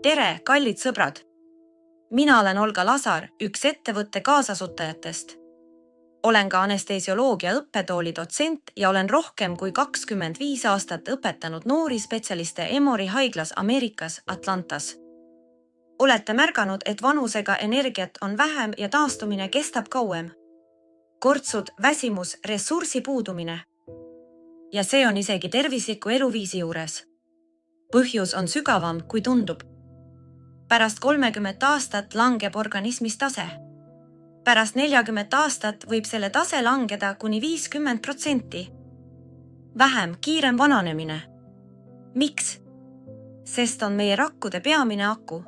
Tere, kallid sõbrad! Mina olen Olga Lasar, üks ettevõtte kaasasutajatest. Olen ka anestesioloogia õppetooli dotsent ja olen rohkem kui 25 aastat õpetanud noori spetsialiste Emory haiglas Ameerikas Atlantas. Olete märganud, et vanusega energiat on vähem ja taastumine kestab kauem. Kortsud, väsimus, ressursi puudumine. Ja see on isegi tervisliku eluviisi juures. Põhjus on sügavam, kui tundub. Pärast 30 aastat langeb organismis tase. Pärast 40 aastat võib selle tase langeda kuni 50%. Vähem, kiirem vananemine. Miks? Sest on meie rakkude peamine aku.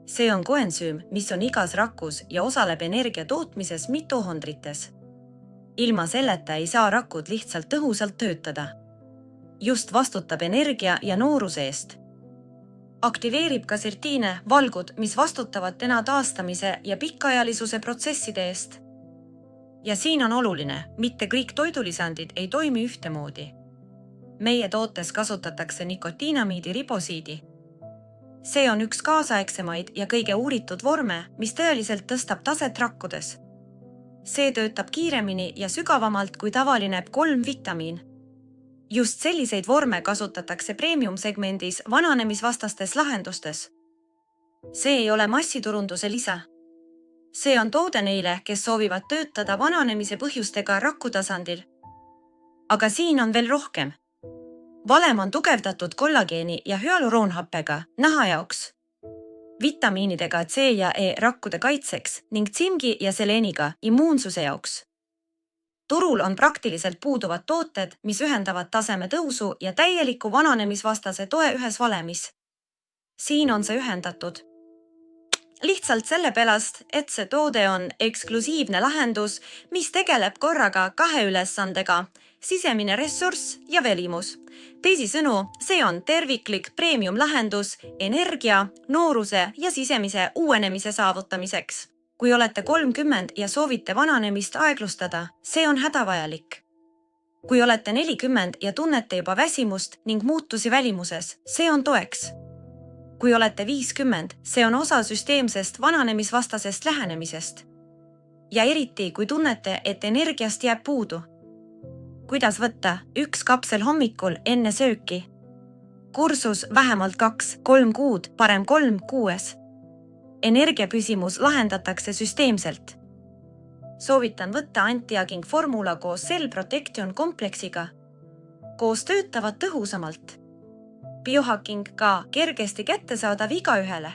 See on koensüüm, mis on igas rakus ja osaleb energia tootmises mitohondrites. Ilma selleta ei saa rakud lihtsalt tõhusalt töötada. Just vastutab energia ja nooruse eest. Aktiveerib ka sirtiine, valgud, mis vastutavad DNA taastamise ja pikaajalisuse protsesside eest. Ja siin on oluline, mitte kõik toidulisandid ei toimi ühtemoodi. Meie tootes kasutatakse nikotiinamiidi riposiidi. See on üks kaasaegsemaid ja kõige uuritud vorme, mis tõeliselt tõstab taset rakkudes. See töötab kiiremini ja sügavamalt kui tavaline B3-vitamiin. Just selliseid vorme kasutatakse premium-segmendis vananemisvastastes lahendustes. See ei ole massiturunduse lisa. See on toode neile, kes soovivad töötada vananemise põhjustega rakkutasandil. Aga siin on veel rohkem. Valem on tugevdatud kollageeni ja hyaluroonhappega naha jaoks, vitamiinidega C ja E rakkude kaitseks ning tsimgi ja seleeniga immuunsuse jaoks. Turul on praktiliselt puuduvad tooted, mis ühendavad taseme tõusu ja täieliku vananemisvastase toe ühes valemis. Siin on see ühendatud. Lihtsalt selle pärast, et see toode on eksklusiivne lahendus, mis tegeleb korraga 2 ülesandega, sisemine ressurss ja välimus. Teisisõnu, see on terviklik premium lahendus energia, nooruse ja sisemise uuenemise saavutamiseks. Kui olete 30 ja soovite vananemist aeglustada, see on hädavajalik. Kui olete 40 ja tunnete juba väsimust ning muutusi välimuses, see on toeks. Kui olete 50, see on osa süsteemsest vananemisvastasest lähenemisest. Ja eriti, kui tunnete, et energiast jääb puudu. Kuidas võtta 1 kapsel hommikul enne sööki? Kursus vähemalt 2-3 kuud, parem 3 kuues. Energiapüsimus lahendatakse süsteemselt. Soovitan võtta Antiaging formula koos Cell Protection kompleksiga. Koos töötavad tõhusamalt. Biohacking ka kergesti kättesaadav igaühele.